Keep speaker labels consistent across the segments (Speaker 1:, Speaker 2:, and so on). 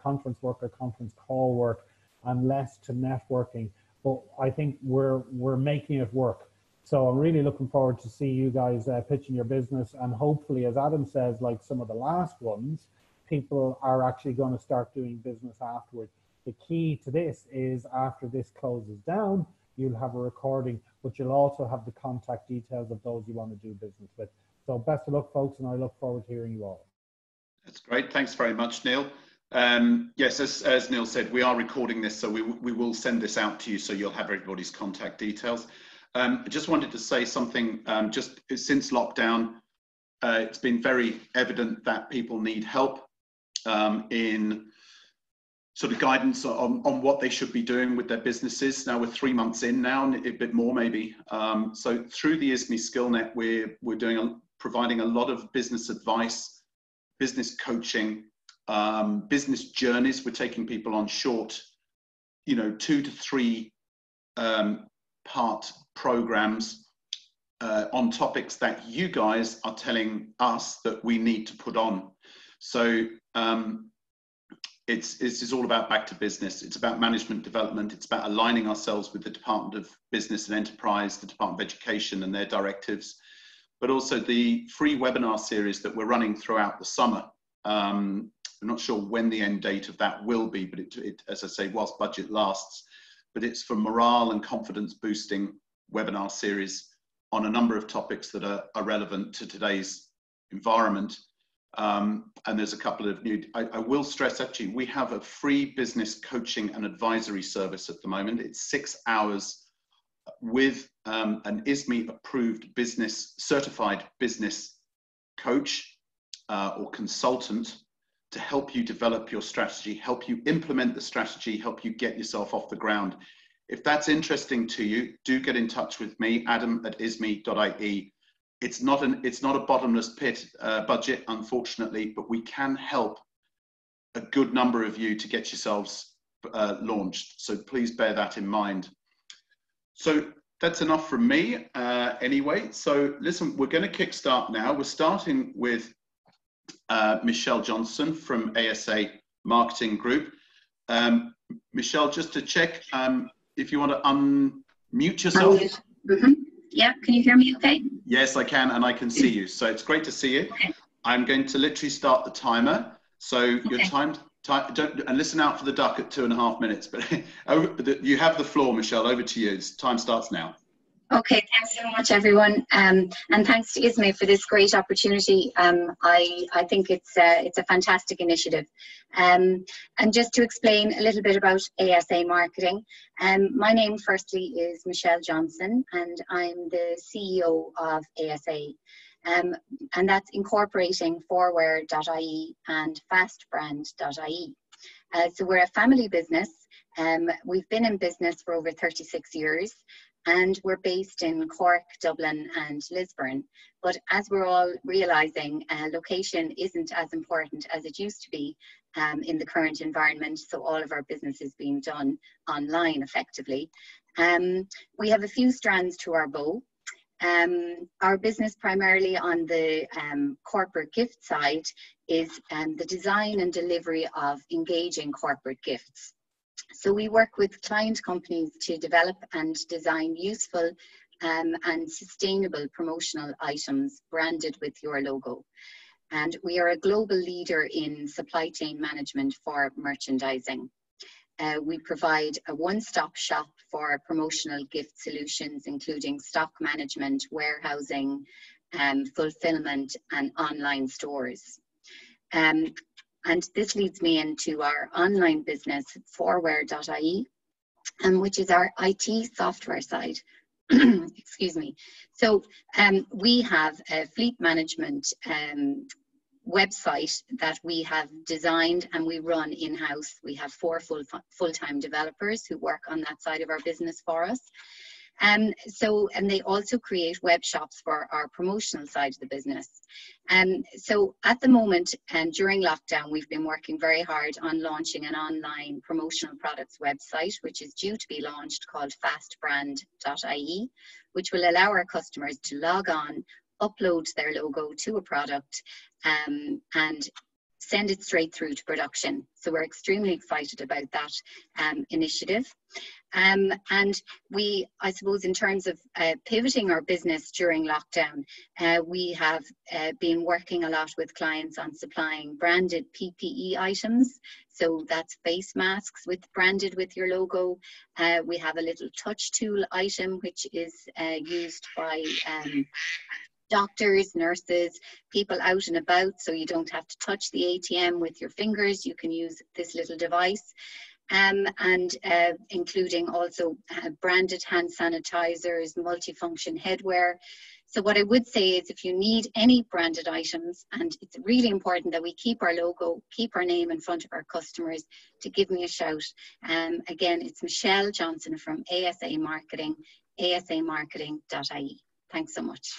Speaker 1: conference work or conference call work and less to networking. But I think we're making it work. So I'm really looking forward to see you guys pitching your business, and hopefully, as Adam says, like some of the last ones, people are actually going to start doing business afterwards. The key to this is after this closes down, you'll have a recording, but you'll also have the contact details of those you want to do business with. So best of luck, folks, and I look forward to hearing you all. That's great. Thanks very much, Neil. Yes, as Neil said, we are recording this, so we will send this out to you, so you'll have everybody's contact details. I just wanted to say something. Just since lockdown, it's been very evident that people need help in sort of guidance on what they should be doing with their businesses. Now we're 3 months in now, and a bit more maybe. So through the ISME SkillNet, we're providing a lot of business advice, business coaching, business journeys. We're taking people on short, 2 to 3 part programs on topics that you guys are telling us that we need to put on. So it's all about back to business. It's about management development. It's about aligning ourselves with the Department of Business and Enterprise, the Department of Education and their directives, but also the free webinar series that we're running throughout the summer. I'm not sure when the end date of that will be, but it as I say, whilst budget lasts, but it's for morale and confidence boosting webinar series on a number of topics that are relevant to today's environment. And there's a couple of new, I will stress actually, we have a free business coaching and advisory service at the moment. It's 6 hours with an ISME approved certified business coach or consultant to help you develop your strategy, help you implement the strategy, help you get yourself off the ground. If that's interesting to you, do get in touch with me, adam@isme.ie. It's not a bottomless pit budget, unfortunately, but we can help a good number of you to get yourselves launched. So please bear that in mind. So that's enough from me anyway. So listen, we're going to kickstart now. We're starting with Michelle Johnson from ASA Marketing Group. Michelle, just to check, if you want to unmute yourself.
Speaker 2: Mm-hmm. Yeah, can you hear me okay?
Speaker 1: Yes, I can, and I can see you. So it's great to see you. Okay. I'm going to literally start the timer. So your time, and listen out for the duck at 2.5 minutes, but you have the floor, Michelle, over to you. Time starts now.
Speaker 2: Okay, thanks so much, everyone, and thanks to ISME for this great opportunity. I think it's a fantastic initiative. And just to explain a little bit about ASA Marketing, my name firstly is Michelle Johnson, and I'm the CEO of ASA, and that's incorporating Forware.ie and Fastbrand.ie. So we're a family business. We've been in business for over 36 years. And we're based in Cork, Dublin and Lisburn. But as we're all realising, location isn't as important as it used to be in the current environment. So all of our business is being done online effectively. We have a few strands to our bow. Our business primarily on the corporate gift side is the design and delivery of engaging corporate gifts. So we work with client companies to develop and design useful and sustainable promotional items branded with your logo. And we are a global leader in supply chain management for merchandising. We provide a one-stop shop for promotional gift solutions, including stock management, warehousing, fulfillment, and online stores. And this leads me into our online business, Forware.ie, which is our IT software side. Excuse me. So we have a fleet management website that we have designed and we run in-house. We have 4 full-time developers who work on that side of our business for us. And they also create web shops for our promotional side of the business. So at the moment and during lockdown, we've been working very hard on launching an online promotional products website, which is due to be launched, called fastbrand.ie, which will allow our customers to log on, upload their logo to a product, and send it straight through to production. So we're extremely excited about that initiative. And I suppose in terms of pivoting our business during lockdown, we have been working a lot with clients on supplying branded PPE items. So that's face masks branded with your logo. We have a little touch tool item, which is used by doctors, nurses, people out and about, so you don't have to touch the ATM with your fingers. You can use this little device. And including also branded hand sanitizers, multifunction headwear. So what I would say is, if you need any branded items, and it's really important that we keep our logo, keep our name in front of our customers, to give me a shout. Again, it's Michelle Johnson from ASA Marketing, asamarketing.ie. Thanks so much.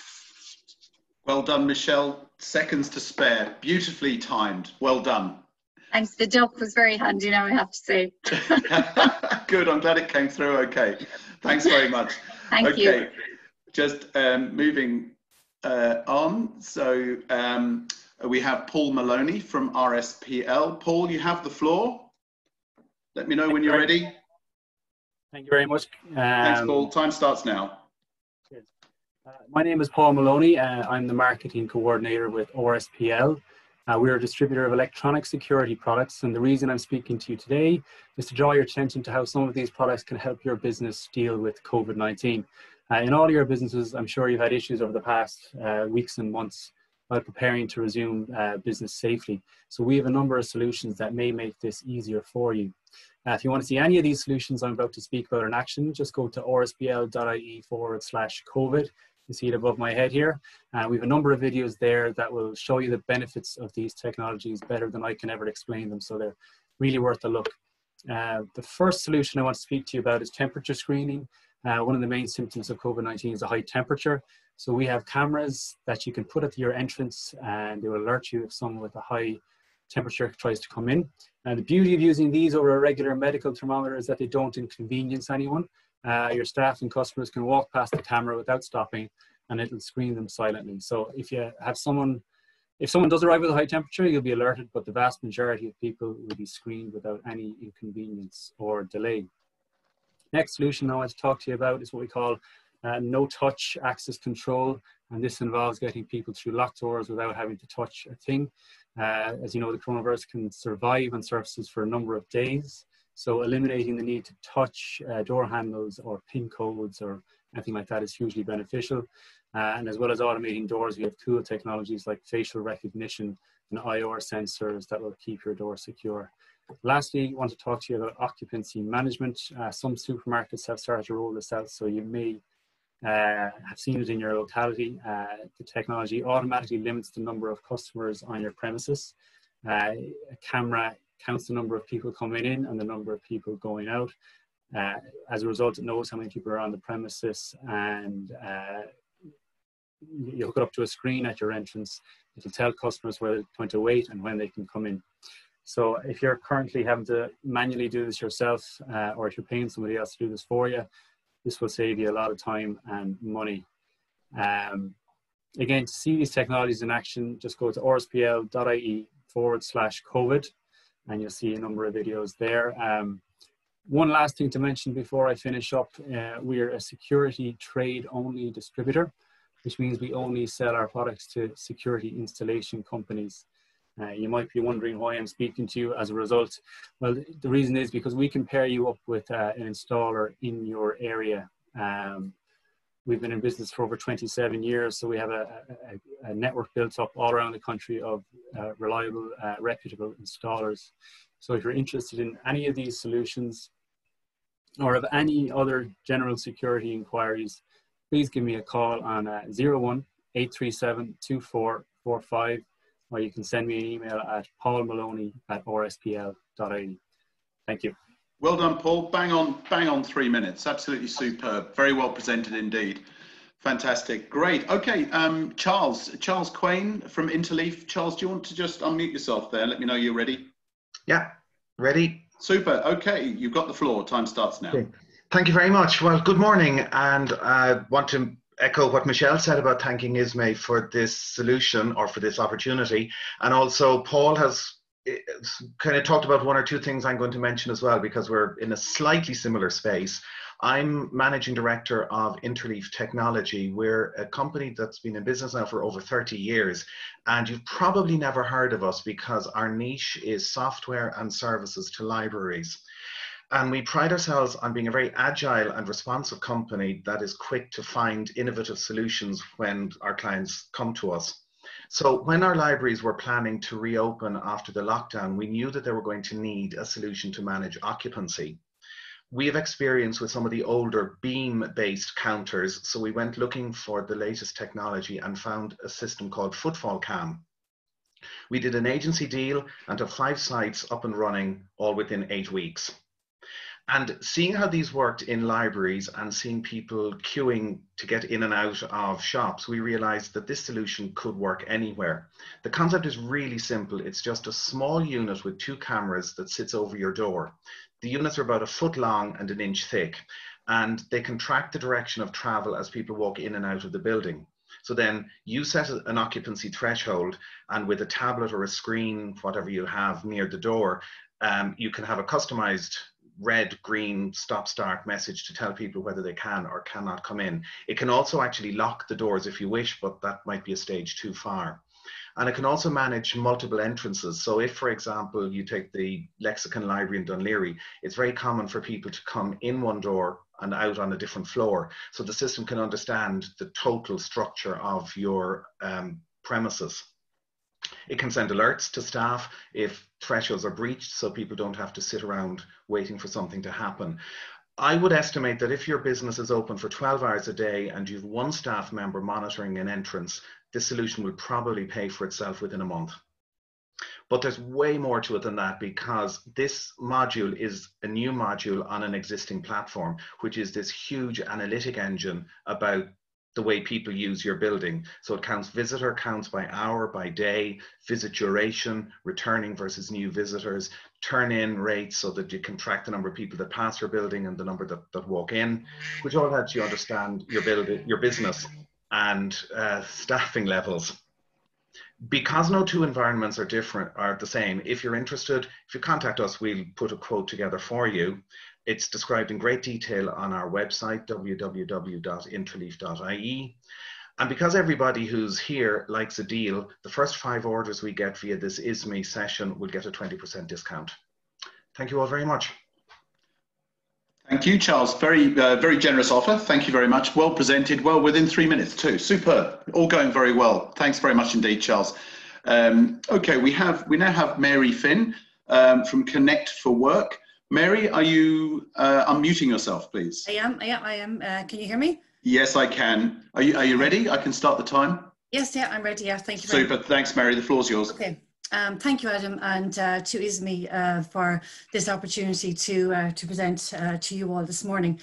Speaker 1: Well done, Michelle. Seconds to spare. Beautifully timed. Well done.
Speaker 2: Thanks. The duck was very handy now, I have to say.
Speaker 1: Good. I'm glad it came through okay. Thanks very much.
Speaker 2: Thank you.
Speaker 1: Just moving on. So we have Paul Maloney from RSPL. Paul, you have the floor. Let me know when you're ready.
Speaker 3: Thank you very much.
Speaker 1: Thanks, Paul. Time starts now.
Speaker 3: My name is Paul Maloney. I'm the marketing coordinator with RSPL. We're a distributor of electronic security products, and the reason I'm speaking to you today is to draw your attention to how some of these products can help your business deal with COVID-19. In all your businesses, I'm sure you've had issues over the past weeks and months while preparing to resume business safely. So we have a number of solutions that may make this easier for you. If you want to see any of these solutions I'm about to speak about in action, just go to rspl.ie/COVID. You see it above my head here. We have a number of videos there that will show you the benefits of these technologies better than I can ever explain them, so they're really worth a look. The first solution I want to speak to you about is temperature screening. One of the main symptoms of COVID-19 is a high temperature. So we have cameras that you can put at your entrance, and they will alert you if someone with a high temperature tries to come in. And the beauty of using these over a regular medical thermometer is that they don't inconvenience anyone. Your staff and customers can walk past the camera without stopping, and it'll screen them silently. So if someone does arrive with a high temperature, you'll be alerted, but the vast majority of people will be screened without any inconvenience or delay. Next solution I want to talk to you about is what we call no-touch access control, and this involves getting people through locked doors without having to touch a thing. As you know, the coronavirus can survive on surfaces for a number of days, so eliminating the need to touch door handles or PIN codes or anything like that is hugely beneficial. And as well as automating doors, we have cool technologies like facial recognition and IR sensors that will keep your door secure. Lastly, I want to talk to you about occupancy management. Some supermarkets have started to roll this out, so you may have seen it in your locality. The technology automatically limits the number of customers on your premises. A camera counts the number of people coming in and the number of people going out. As a result, it knows how many people are on the premises, and you hook it up to a screen at your entrance. It'll tell customers where they're going to wait and when they can come in. So if you're currently having to manually do this yourself, or if you're paying somebody else to do this for you, this will save you a lot of time and money. Again, to see these technologies in action, just go to rspl.ie/COVID, and you'll see a number of videos there. One last thing to mention before I finish up, we're a security trade-only distributor, which means we only sell our products to security installation companies. You might be wondering why I'm speaking to you as a result. Well, the reason is because we can pair you up with an installer in your area. We've been in business for over 27 years, so we have a network built up all around the country of reliable, reputable installers. So if you're interested in any of these solutions or of any other general security inquiries, please give me a call on 01-837-2445, or you can send me an email at paulmaloney@rspl.ie. Thank you.
Speaker 1: Well done, Paul. Bang on 3 minutes. Absolutely superb. Very well presented indeed. Fantastic. Great. Okay, Charles Quain from Interleaf. Charles, do you want to just unmute yourself there? Let me know you're ready.
Speaker 4: Yeah, ready.
Speaker 1: Super. Okay, you've got the floor. Time starts now.
Speaker 4: Okay. Thank you very much. Well, good morning, and I want to echo what Michelle said about thanking ISME for this solution or for this opportunity. And also Paul has kind of talked about one or two things I'm going to mention as well, because we're in a slightly similar space. I'm managing director of Interleaf Technology. We're a company that's been in business now for over 30 years. And you've probably never heard of us because our niche is software and services to libraries. And we pride ourselves on being a very agile and responsive company that is quick to find innovative solutions when our clients come to us. So when our libraries were planning to reopen after the lockdown, we knew that they were going to need a solution to manage occupancy. We have experience with some of the older beam-based counters, so we went looking for the latest technology and found a system called Footfall Cam. We did an agency deal and have 5 sites up and running all within 8 weeks. And seeing how these worked in libraries and seeing people queuing to get in and out of shops, we realized that this solution could work anywhere. The concept is really simple. It's just a small unit with 2 cameras that sits over your door. The units are about 1 foot long and 1 inch thick, and they can track the direction of travel as people walk in and out of the building. So then you set an occupancy threshold, and with a tablet or a screen, whatever you have near the door, you can have a customized red, green, stop, start message to tell people whether they can or cannot come in. It can also actually lock the doors if you wish, but that might be a stage too far. And it can also manage multiple entrances. So if, for example, you take the Lexicon Library in Dunleary, it's very common for people to come in one door and out on a different floor. So the system can understand the total structure of your premises. It can send alerts to staff if thresholds are breached, so people don't have to sit around waiting for something to happen. I would estimate that if your business is open for 12 hours a day and you've 1 staff member monitoring an entrance, this solution will probably pay for itself within a month. But there's way more to it than that, because this module is a new module on an existing platform, which is this huge analytic engine about the way people use your building. So it counts visitor counts by hour, by day, visit duration, returning versus new visitors, turn-in rates so that you can track the number of people that pass your building and the number that walk in, which all helps you understand your business and staffing levels. Because no 2 environments are the same, if you're interested, if you contact us, we'll put a quote together for you. It's described in great detail on our website, www.interleaf.ie. And because everybody who's here likes a deal, the first 5 orders we get via this ISME session will get a 20% discount. Thank you all very much.
Speaker 1: Thank you, Charles. Very generous offer. Thank you very much. Well presented, well within 3 minutes too. Superb. All going very well. Thanks very much indeed, Charles. Okay, we now have Mary Finn from Connect for Work. Mary, are you unmuting yourself, please?
Speaker 5: I am. Can you hear me?
Speaker 1: Yes, I can. Are you ready? I can start the time.
Speaker 5: Yes, yeah, I'm ready. Yeah, thank you.
Speaker 1: Super. Thanks, Mary. The floor's yours.
Speaker 5: Okay. Thank you, Adam, and to ISME for this opportunity to present to you all this morning.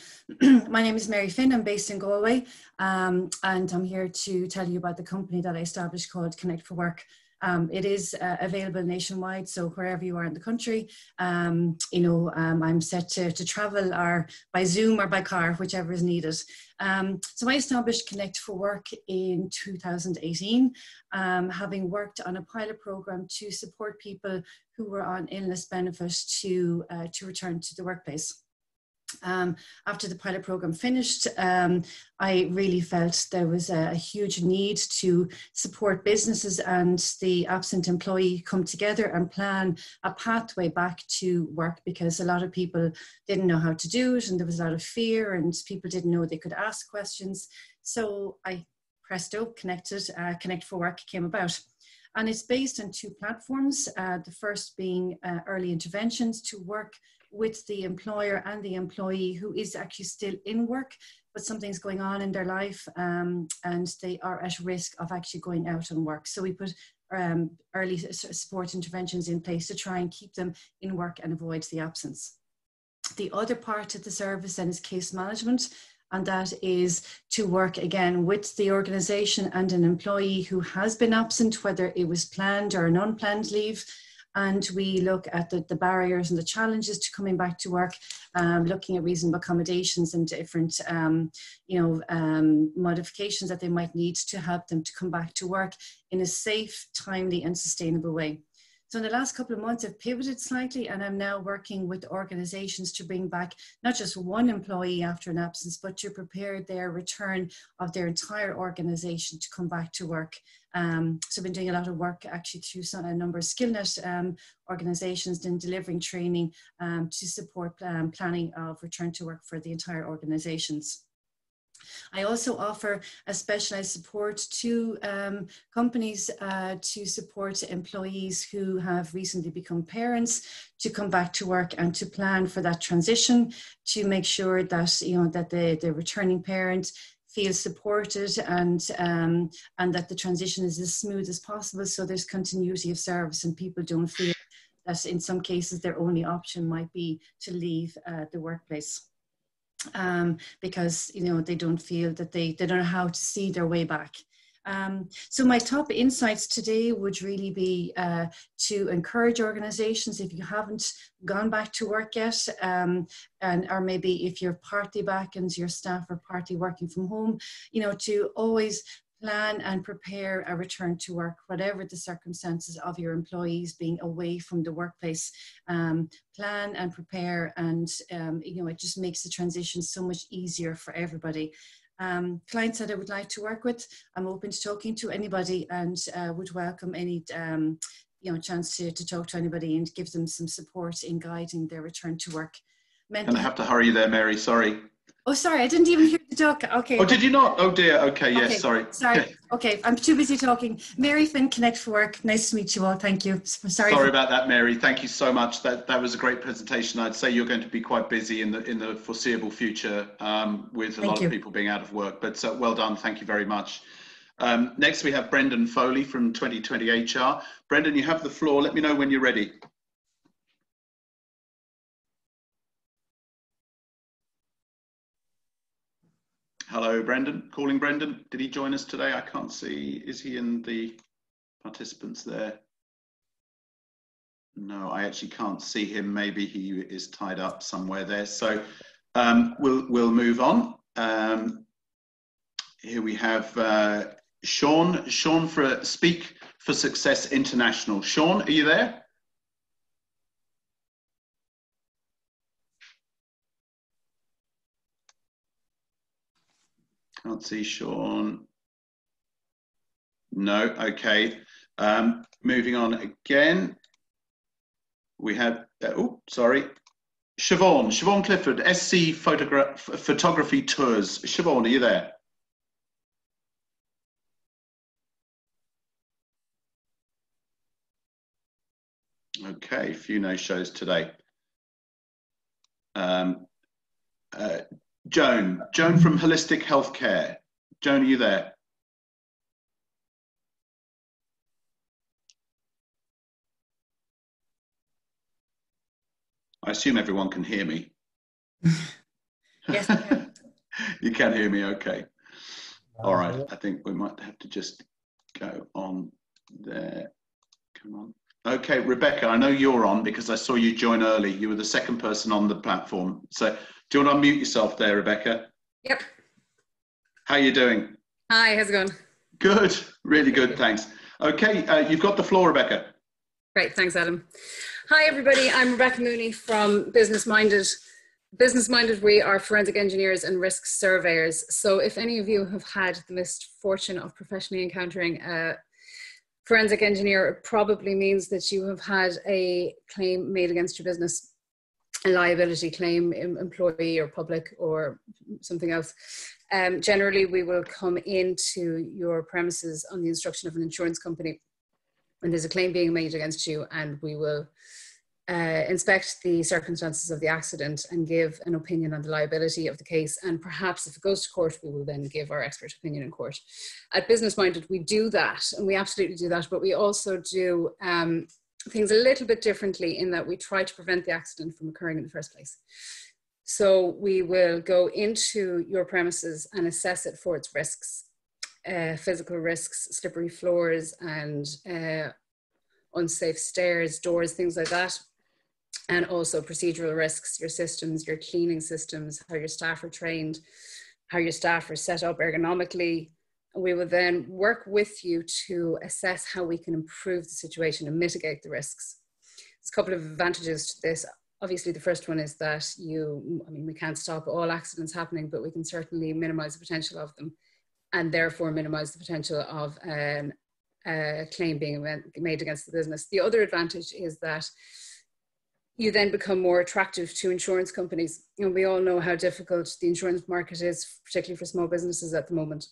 Speaker 5: My name is Mary Finn. I'm based in Galway, and I'm here to tell you about the company that I established called Connect for Work. It is available nationwide, so wherever you are in the country, I'm set to travel or by Zoom or by car, whichever is needed. So I established Connect for Work in 2018, having worked on a pilot program to support people who were on illness benefit to return to the workplace. After the pilot program finished, I really felt there was a huge need to support businesses and the absent employee come together and plan a pathway back to work, because a lot of people didn't know how to do it and there was a lot of fear and people didn't know they could ask questions. So I presto connected, Connect for Work came about. And it's based on 2 platforms, the first being early interventions to work with the employer and the employee who is actually still in work, but something's going on in their life and they are at risk of actually going out and work. So we put early support interventions in place to try and keep them in work and avoid the absence. The other part of the service then is case management, and that is to work again with the organisation and an employee who has been absent, whether it was planned or an unplanned leave, and we look at the barriers and the challenges to coming back to work, looking at reasonable accommodations and different modifications that they might need to help them to come back to work in a safe, timely and sustainable way. So in the last couple of months, I've pivoted slightly, and I'm now working with organizations to bring back not just one employee after an absence, but to prepare their return of their entire organization to come back to work. So I've been doing a lot of work actually through a number of SkillNet organizations and delivering training to support planning of return to work for the entire organizations. I also offer a specialized support to companies to support employees who have recently become parents to come back to work and to plan for that transition, to make sure that that the returning parent feels supported and that the transition is as smooth as possible, so there's continuity of service and people don't feel that in some cases their only option might be to leave the workplace. Because they don't feel that they don't know how to see their way back. So my top insights today would really be to encourage organizations, if you haven't gone back to work yet, or maybe if you're partly back and your staff are partly working from home, to always plan and prepare a return to work, whatever the circumstances of your employees being away from the workplace. Plan and prepare, and it just makes the transition so much easier for everybody. Clients that I would like to work with, I'm open to talking to anybody, and would welcome any chance to talk to anybody and give them some support in guiding their return to work.
Speaker 1: And I have to hurry you there, Mary, sorry.
Speaker 5: Oh, sorry, I didn't even hear the talk. Okay.
Speaker 1: Oh, did you not? Oh dear, okay, yes,
Speaker 5: okay.
Speaker 1: Sorry.
Speaker 5: Okay, I'm too busy talking. Mary Finn, Connect for Work. Nice to meet you all, thank you.
Speaker 1: Sorry about that, Mary, thank you so much. That was a great presentation. I'd say you're going to be quite busy in the foreseeable future with a lot of people being out of work, but well done, thank you very much. Next we have Brendan Foley from 2020 HR. Brendan, you have the floor, let me know when you're ready. Hello, Brendan. Calling Brendan. Did he join us today? I can't see. Is he in the participants there? No, I actually can't see him. Maybe he is tied up somewhere there. So we'll move on. Here we have Sean for Speak for Success International. Sean, are you there? Can't see Sean. No, okay. Moving on again. We have, Siobhan Clifford, SC Photography Tours. Siobhan, are you there? Okay, a few no-shows today. Joan from Holistic Healthcare. Joan, are you there? I assume everyone can hear me.
Speaker 5: Yes, I can.
Speaker 1: You can hear me, okay. All right, I think we might have to just go on there. Come on. Okay, Rebecca, I know you're on because I saw you join early. You were the second person on the platform. So do you want to unmute yourself there, Rebecca?
Speaker 6: Yep.
Speaker 1: How are you doing?
Speaker 6: Hi, how's it going?
Speaker 1: Good, really good, thanks. Okay, you've got the floor, Rebecca.
Speaker 6: Great, thanks, Adam. Hi, everybody. I'm Rebecca Mooney from Business Minded. Business Minded, we are forensic engineers and risk surveyors. So if any of you have had the misfortune of professionally encountering a forensic engineer, it probably means that you have had a claim made against your business, a liability claim, employee or public or something else. Generally, we will come into your premises on the instruction of an insurance company when there's a claim being made against you, and we will inspect the circumstances of the accident and give an opinion on the liability of the case. And perhaps if it goes to court, we will then give our expert opinion in court. At Business Minded, we do that, and we absolutely do that, but we also do things a little bit differently in that we try to prevent the accident from occurring in the first place. So we will go into your premises and assess it for its risks, physical risks, slippery floors, and unsafe stairs, doors, things like that. And also procedural risks, your systems, your cleaning systems, how your staff are trained, how your staff are set up ergonomically. We will then work with you to assess how we can improve the situation and mitigate the risks. There's a couple of advantages to this. Obviously, the first one is that we can't stop all accidents happening, but we can certainly minimize the potential of them, and therefore minimize the potential of a claim being made against the business. The other advantage is that you then become more attractive to insurance companies. And we all know how difficult the insurance market is, particularly for small businesses at the moment.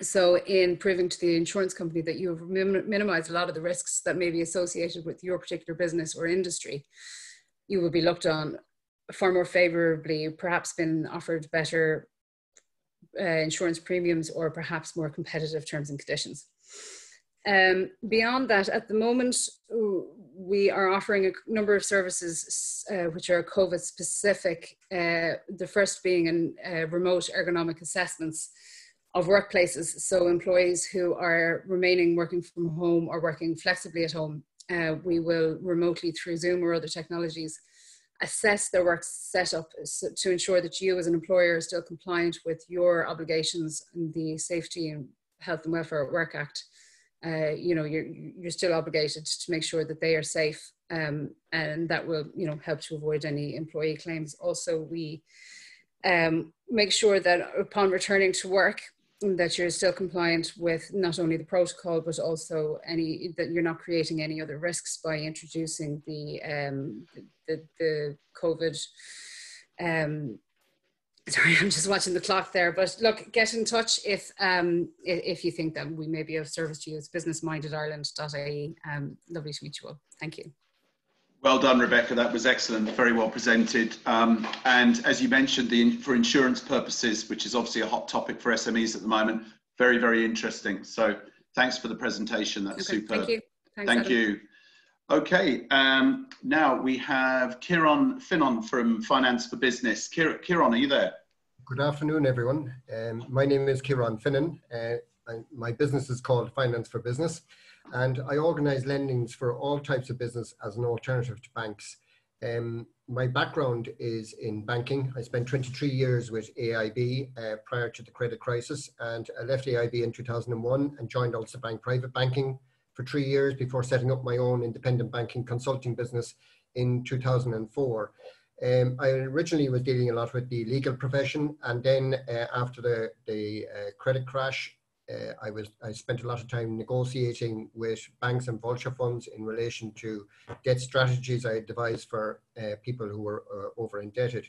Speaker 6: So in proving to the insurance company that you have minimized a lot of the risks that may be associated with your particular business or industry, you will be looked on far more favorably, perhaps been offered better insurance premiums, or perhaps more competitive terms and conditions. Beyond that, at the moment, we are offering a number of services which are COVID specific. The first being remote ergonomic assessments of workplaces. So employees who are remaining working from home or working flexibly at home, we will remotely through Zoom or other technologies assess their work setup to ensure that you as an employer are still compliant with your obligations and the Safety and Health and Welfare at Work Act. You're still obligated to make sure that they are safe, and that will help to avoid any employee claims. Also, we make sure that upon returning to work that you're still compliant with not only the protocol but also that you're not creating any other risks by introducing the COVID. Sorry, I'm just watching the clock there. But look, get in touch if you think that we may be of service to you. It's businessmindidireland.ie. Lovely to meet you all. Thank you.
Speaker 1: Well done, Rebecca. That was excellent. Very well presented. And as you mentioned, for insurance purposes, which is obviously a hot topic for SMEs at the moment, very, very interesting. So thanks for the presentation. That's
Speaker 6: okay,
Speaker 1: superb.
Speaker 6: Thank you. Thanks,
Speaker 1: Thank
Speaker 6: Adam.
Speaker 1: you. Okay, now we have Kieran Finnon from Finance for Business. Kieran, are you there?
Speaker 7: Good afternoon, everyone. My name is Kieran Finnon. My business is called Finance for Business, and I organise lendings for all types of business as an alternative to banks. My background is in banking. I spent 23 years with AIB prior to the credit crisis, and I left AIB in 2001 and joined Ulster Bank Private Banking for 3 years before setting up my own independent banking consulting business in 2004. I originally was dealing a lot with the legal profession, and then after the credit crash, I spent a lot of time negotiating with banks and vulture funds in relation to debt strategies I had devised for people who were over indebted.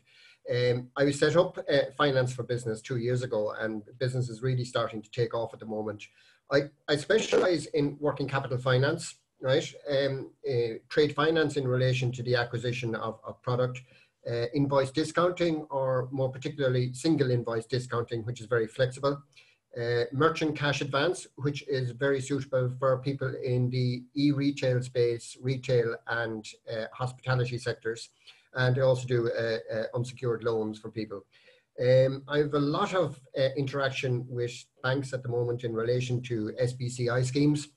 Speaker 7: I set up Finance for Business 2 years ago, and business is really starting to take off at the moment. I specialize in working capital finance, right? Trade finance in relation to the acquisition of product, invoice discounting, or more particularly single invoice discounting, which is very flexible. Merchant cash advance, which is very suitable for people in the e-retail space, retail and hospitality sectors. And I also do unsecured loans for people. I have a lot of interaction with banks at the moment in relation to SBCI schemes.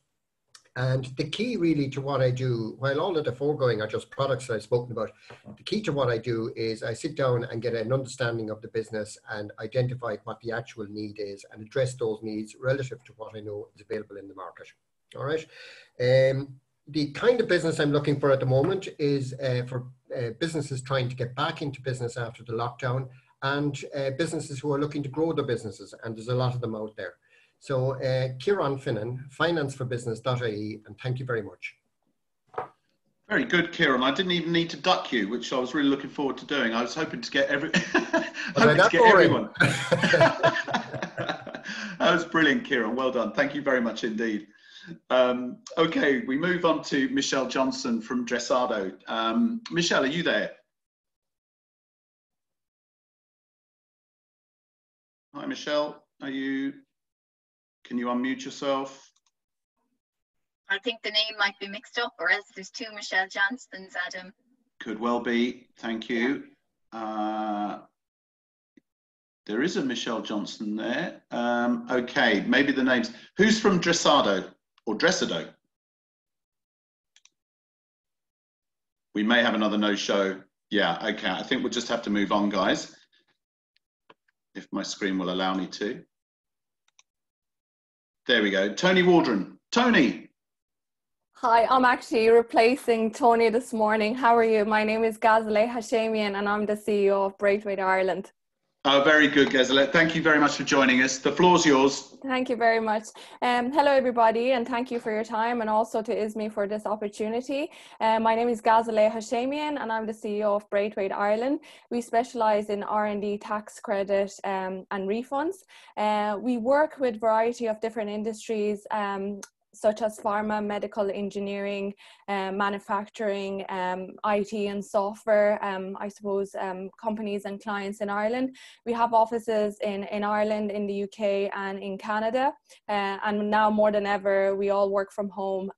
Speaker 7: And the key really to what I do, while all of the foregoing are just products that I've spoken about, the key to what I do is I sit down and get an understanding of the business and identify what the actual need is and address those needs relative to what I know is available in the market. All right. The kind of business I'm looking for at the moment is for businesses trying to get back into business after the lockdown, and businesses who are looking to grow their businesses, and there's a lot of them out there. So Kieran Finnon, financeforbusiness.ie, and thank you very much.
Speaker 1: Very good, Kieran. I didn't even need to duck you, which I was really looking forward to doing. I was hoping to get everyone. That was brilliant, Kieran. Well done. Thank you very much indeed. Okay, we move on to Michelle Johnson from Dressado. Michelle, are you there? Hi, Michelle. Can you unmute yourself?
Speaker 2: I think the name might be mixed up, or else there's two Michelle Johnsons, Adam.
Speaker 1: Could well be. Thank you. Yeah. There is a Michelle Johnson there. Okay, maybe the names. Who's from Dressado or Dressado? We may have another no-show. Yeah, okay. I think we'll just have to move on, guys, if my screen will allow me to. There we go. Tony Waldron. Tony.
Speaker 8: Hi, I'm actually replacing Tony this morning. How are you? My name is Ghazaleh Hashemian and I'm the CEO of Braithwaite Ireland.
Speaker 1: Oh, very good, Ghazaleh. Thank you very much for joining us. The floor's yours.
Speaker 8: Thank you very much. Hello, everybody, and thank you for your time, and also to ISME for this opportunity. My name is Ghazaleh Hashemian, and I'm the CEO of Braithwaite Ireland. We specialise in R&D tax credit and refunds. We work with a variety of different industries, such as pharma, medical engineering, manufacturing, IT and software, I suppose, companies and clients in Ireland. We have offices in Ireland, in the UK and in Canada, and now more than ever, we all work from home.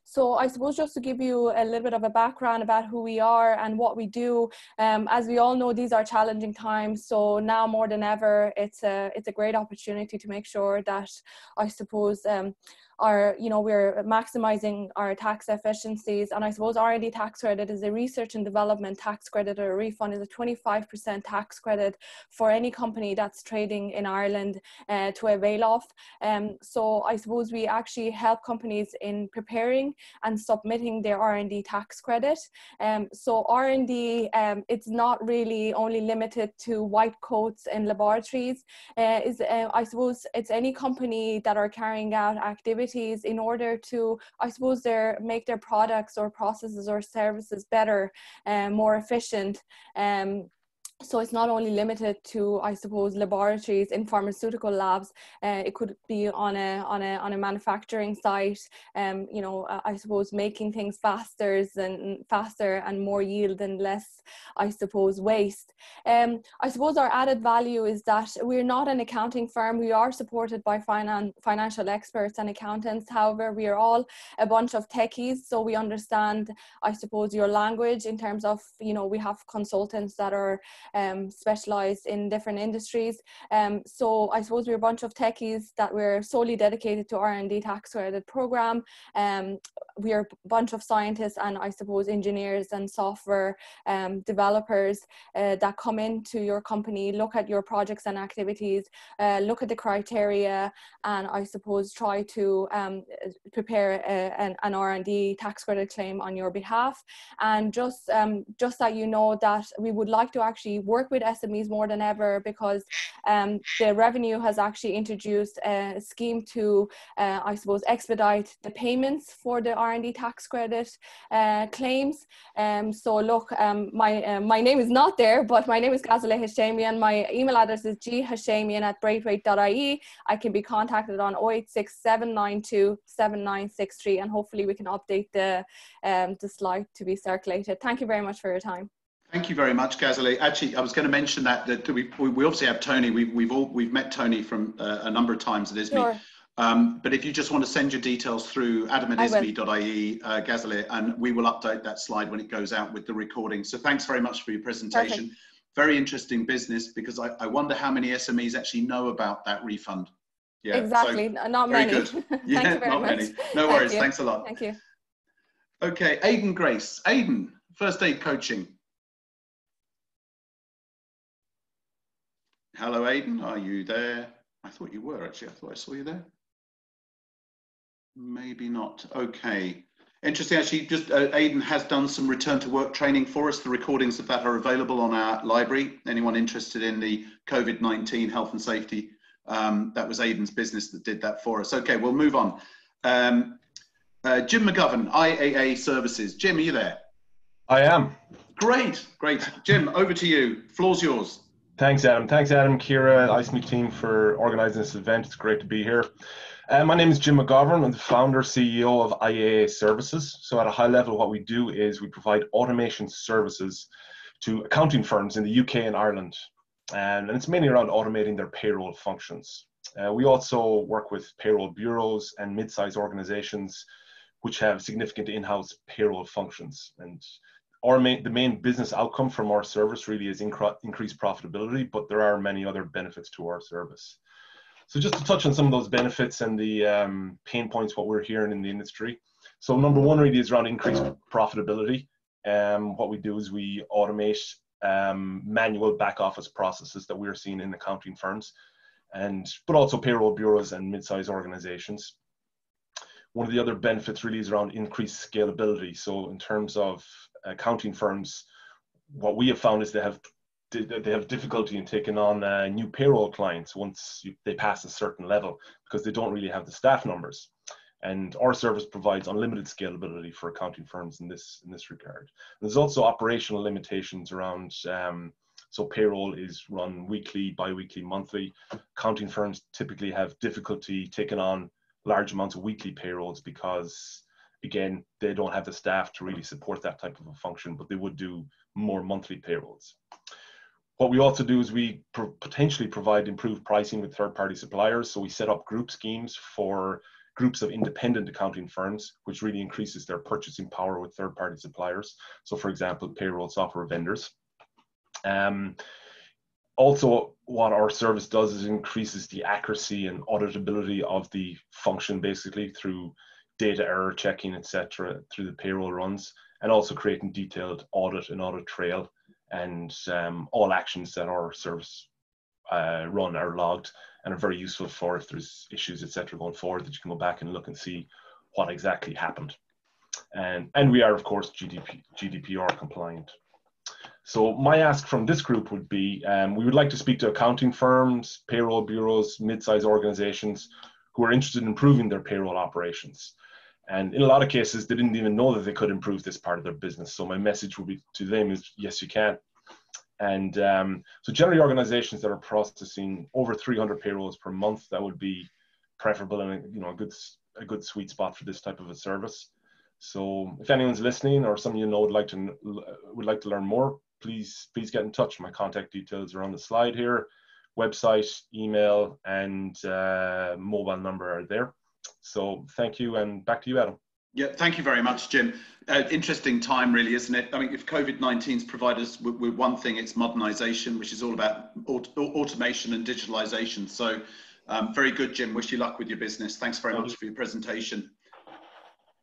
Speaker 8: So I suppose just to give you a little bit of a background about who we are and what we do, as we all know, these are challenging times. So now more than ever, it's a great opportunity to make sure that, I suppose, we're maximizing our tax efficiencies. And I suppose R&D tax credit is a research and development tax credit, or a refund is a 25% tax credit for any company that's trading in Ireland to avail of. So I suppose we actually help companies in preparing and submitting their R&D tax credit. So R&D, it's not really only limited to white coats in laboratories. I suppose it's any company that are carrying out activities in order to, I suppose, make their products or processes or services better and more efficient. So it's not only limited to, I suppose, laboratories in pharmaceutical labs. It could be on a manufacturing site. I suppose making things faster and more yield and less, I suppose, waste. I suppose our added value is that we're not an accounting firm. We are supported by financial experts and accountants. However, we are all a bunch of techies, so we understand, I suppose, your language in terms of, we have consultants that are specialized in different industries. So I suppose we're a bunch of techies that we're solely dedicated to R&D tax credit program. We are a bunch of scientists and, I suppose, engineers and software developers that come into your company, look at your projects and activities, look at the criteria, and I suppose try to prepare an R&D tax credit claim on your behalf. And just that you know that we would like to actually work with SMEs more than ever, because the revenue has actually introduced a scheme to, I suppose, expedite the payments for the R&D tax credit claims. So look, my name is not there, but my name is Ghazaleh Hashemian. My email address is ghashemian@braithwaite.ie. I can be contacted on 086 792 7963, and hopefully we can update the slide to be circulated. Thank you very much for your time.
Speaker 1: Thank you very much, Ghazaleh. Actually, I was going to mention that we obviously have Tony. We've met Tony from a number of times at ISME.
Speaker 8: Sure.
Speaker 1: But if you just want to send your details through adam@isme.ie, Ghazaleh, and we will update that slide when it goes out with the recording. So thanks very much for your presentation.
Speaker 8: Perfect.
Speaker 1: Very interesting business, because I wonder how many SMEs actually know about that refund. Yeah,
Speaker 8: exactly. So, not many.
Speaker 1: Very good. Yeah,
Speaker 8: Thank you very
Speaker 1: not
Speaker 8: much.
Speaker 1: many. No worries. Thanks a lot.
Speaker 8: Thank you.
Speaker 1: Okay, Aidan Grace. Aidan, first aid coaching. Hello, Aidan. Are you there? I thought you were, actually. I thought I saw you there. Maybe not. Okay. Interesting. Actually, just Aidan has done some return to work training for us. The recordings of that are available on our library. Anyone interested in the COVID-19 health and safety, that was Aidan's business that did that for us. Okay, we'll move on. Jim McGovern, IAA Services. Jim, are you there?
Speaker 9: I am.
Speaker 1: Great, great. Jim, over to you. Floor's yours.
Speaker 9: Thanks, Adam. Thanks, Adam, Kira, ISME team for organising this event. It's great to be here. My name is Jim McGovern. I'm the founder, CEO of IAA Services. So at a high level, what we do is we provide automation services to accounting firms in the UK and Ireland. And it's mainly around automating their payroll functions. We also work with payroll bureaus and mid-sized organizations which have significant in-house payroll functions. And the main business outcome from our service really is increased profitability, but there are many other benefits to our service. So just to touch on some of those benefits and the pain points, what we're hearing in the industry. So number one really is around increased profitability. what we do is we automate manual back office processes that we're seeing in accounting firms, but also payroll bureaus and mid-sized organizations. One of the other benefits really is around increased scalability. So in terms of accounting firms, what we have found is they have difficulty in taking on new payroll clients once they pass a certain level, because they don't really have the staff numbers. And our service provides unlimited scalability for accounting firms in this regard. There's also operational limitations around, so payroll is run weekly, bi-weekly, monthly. Accounting firms typically have difficulty taking on large amounts of weekly payrolls because, again, they don't have the staff to really support that type of a function, but they would do more monthly payrolls. What we also do is we potentially provide improved pricing with third-party suppliers. So we set up group schemes for groups of independent accounting firms, which really increases their purchasing power with third-party suppliers. So for example, payroll software vendors. Also, what our service does is increases the accuracy and auditability of the function, basically through data error checking, etc., through the payroll runs, and also creating detailed audit and audit trail, and all actions that our service run are logged and are very useful for if there's issues, etc., going forward, that you can go back and look and see what exactly happened. And we are, of course, GDPR compliant. So my ask from this group would be, we would like to speak to accounting firms, payroll bureaus, mid-sized organizations who are interested in improving their payroll operations. And in a lot of cases, they didn't even know that they could improve this part of their business. So my message would be to them is, yes, you can. And so generally organizations that are processing over 300 payrolls per month, that would be preferable and a good sweet spot for this type of a service. So if anyone's listening or some of you know would like to learn more, please get in touch. My contact details are on the slide here. Website, email, and mobile number are there. So thank you, and back to you, Adam.
Speaker 1: Yeah, thank you very much, Jim. Interesting time, really, isn't it? I mean, if COVID-19's provided us with one thing, it's modernization, which is all about automation and digitalization. So very good, Jim. Wish you luck with your business. Thanks very much for your presentation.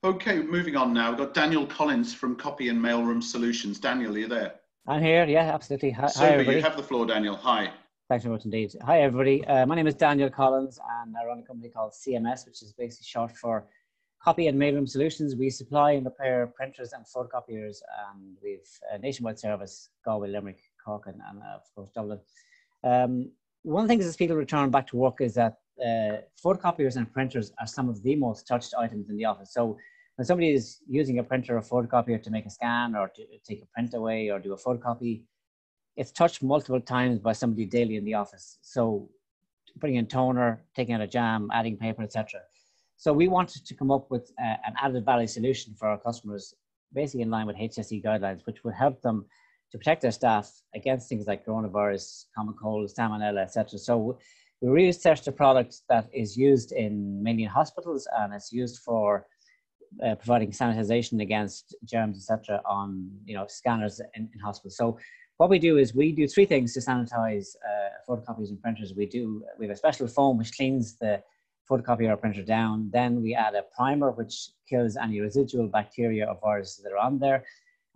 Speaker 1: Okay, moving on now. We've got Daniel Collins from Copy and Mailroom Solutions. Daniel, are you there?
Speaker 10: I'm here, yeah, absolutely. Hi, everybody.
Speaker 1: You have the floor, Daniel. Hi.
Speaker 10: Thanks very much indeed. Hi, everybody. My name is Daniel Collins, and I run a company called CMS, which is basically short for Copy and Mailroom Solutions. We supply and repair printers and photocopiers, and we've a nationwide service, Galway, Limerick, Cork, and of course, Dublin. One of the things as people return back to work is that photocopiers and printers are some of the most touched items in the office. So when somebody is using a printer or photocopier to make a scan or to take a print away or do a photocopy, it's touched multiple times by somebody daily in the office. So putting in toner, taking out a jam, adding paper, etc. So we wanted to come up with an added value solution for our customers, basically in line with HSE guidelines, which would help them to protect their staff against things like coronavirus, common cold, salmonella, etc. So we researched a product that is used mainly in hospitals, and it's used for providing sanitization against germs, etc. on scanners in hospitals. So what we do is we do three things to sanitize photocopiers and printers. We have a special foam which cleans the photocopier or printer down. Then we add a primer which kills any residual bacteria or viruses that are on there.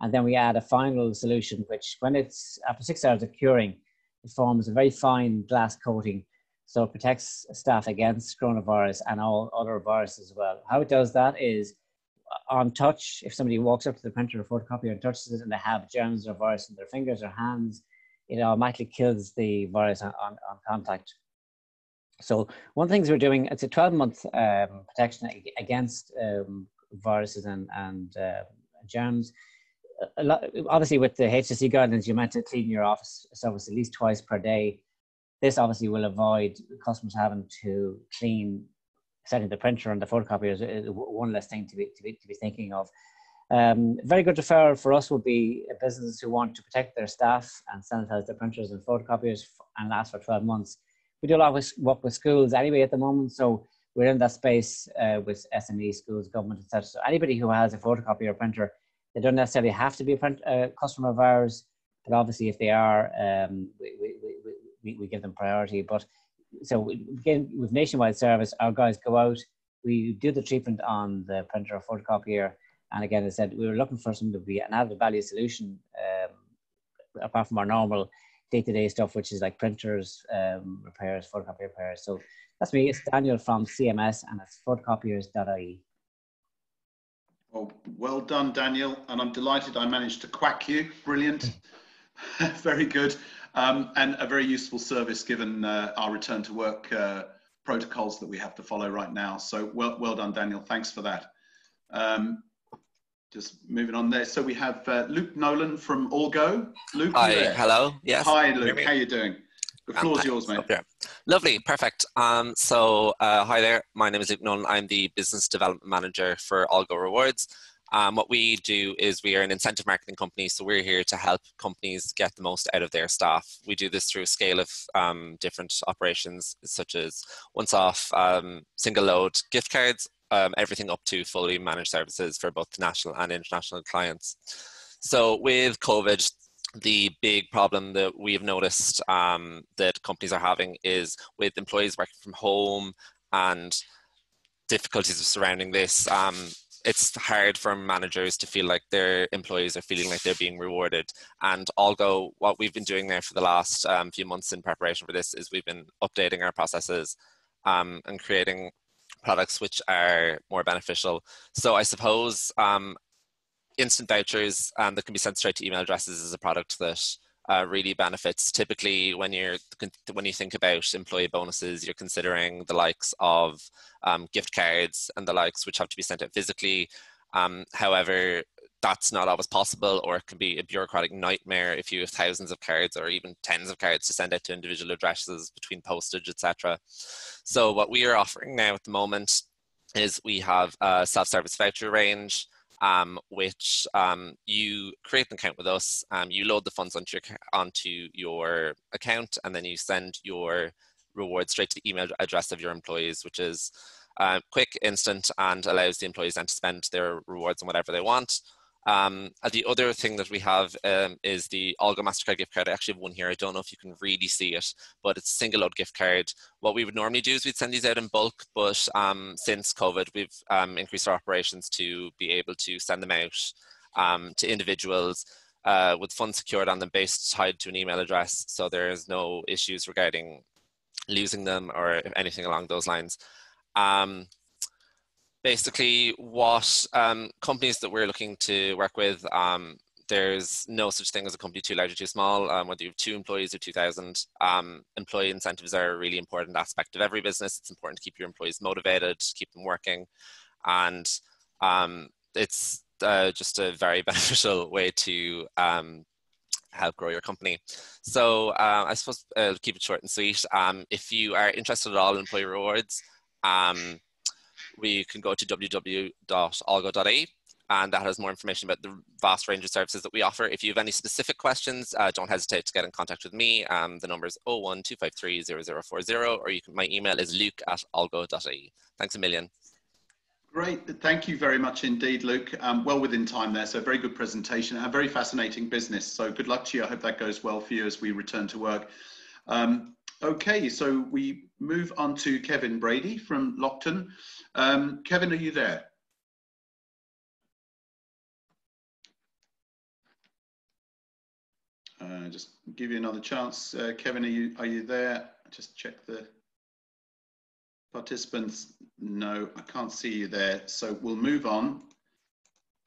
Speaker 10: And then we add a final solution which, when it's after 6 hours of curing, it forms a very fine glass coating. So it protects staff against coronavirus and all other viruses as well. How it does that is on touch. If somebody walks up to the printer or photocopier and touches it and they have germs or virus in their fingers or hands, it automatically kills the virus on contact. So one of the things we're doing, it's a 12-month protection against viruses and germs. Obviously, with the HSE guidelines, you're meant to clean your office surface at least twice per day. This obviously will avoid customers having to clean, setting the printer and the photocopier is one less thing to be thinking of. Very good referral for us would be businesses who want to protect their staff and sanitize their printers and photocopiers and last for 12 months. We do a lot of work with schools anyway at the moment, so we're in that space with SME schools, government, etc. So anybody who has a photocopier or printer, they don't necessarily have to be a customer of ours, but obviously if they are, we give them priority. But so again, with nationwide service, our guys go out, we do the treatment on the printer or photocopier, And again, as I said, we were looking for something to be an added value solution, apart from our normal day-to-day stuff, which is like printers, repairs, photocopy repairs. So that's me. It's Daniel from CMS, and it's photocopiers.ie.
Speaker 1: Well done, Daniel. And I'm delighted I managed to quack you. Brilliant. Very good. And a very useful service given our return to work protocols that we have to follow right now. So well done, Daniel. Thanks for that. Just moving on there. So we have Luke Nolan from Allgo. Luke,
Speaker 11: hi,
Speaker 1: there?
Speaker 11: Hello. Yes.
Speaker 1: Hi, Luke. How you doing? The floor's yours, mate.
Speaker 11: Lovely, perfect. Hi there. My name is Luke Nolan. I'm the Business Development Manager for Allgo Rewards. What we do is we are an incentive marketing company, so we're here to help companies get the most out of their staff. We do this through a scale of different operations, such as once-off, single-load gift cards, everything up to fully managed services for both national and international clients. So with COVID, the big problem that we have noticed that companies are having is with employees working from home and difficulties surrounding this. It's hard for managers to feel like their employees are feeling like they're being rewarded. And Allgo, what we've been doing there for the last few months in preparation for this is we've been updating our processes and creating products which are more beneficial. So I suppose instant vouchers that can be sent straight to email addresses is a product that really benefits. Typically, when you think about employee bonuses, you're considering the likes of gift cards and the likes, which have to be sent out physically. However, that's not always possible, or it can be a bureaucratic nightmare if you have thousands of cards or even tens of cards to send out to individual addresses between postage, etc. So what we are offering now at the moment is we have a self-service voucher range, which you create an account with us, you load the funds onto your account, and then you send your rewards straight to the email address of your employees, which is quick, instant, and allows the employees then to spend their rewards on whatever they want. The other thing that we have is the Allgo Mastercard gift card. I actually have one here. I don't know if you can really see it, but it's a single load gift card. What we would normally do is we'd send these out in bulk, but since COVID, we've increased our operations to be able to send them out to individuals with funds secured on them tied to an email address. So there's no issues regarding losing them or anything along those lines. Basically, what companies that we're looking to work with, there's no such thing as a company too large or too small, whether you have 2 employees or 2,000. Employee incentives are a really important aspect of every business. It's important to keep your employees motivated, keep them working, and it's just a very beneficial way to help grow your company. So I suppose keep it short and sweet. If you are interested at all in employee rewards, we can go to www.allgo.ie, and that has more information about the vast range of services that we offer. If you have any specific questions, don't hesitate to get in contact with me. The number is 012530040, or my email is luke@allgo.ie. Thanks a million.
Speaker 1: Great, thank you very much indeed, Luke. Well within time there, so very good presentation, a very fascinating business. So good luck to you. I hope that goes well for you as we return to work. Okay, so we move on to Kevin Brady from Lockton. Kevin, are you there? Just give you another chance. Kevin, are you there? Just check the participants. No, I can't see you there. So we'll move on.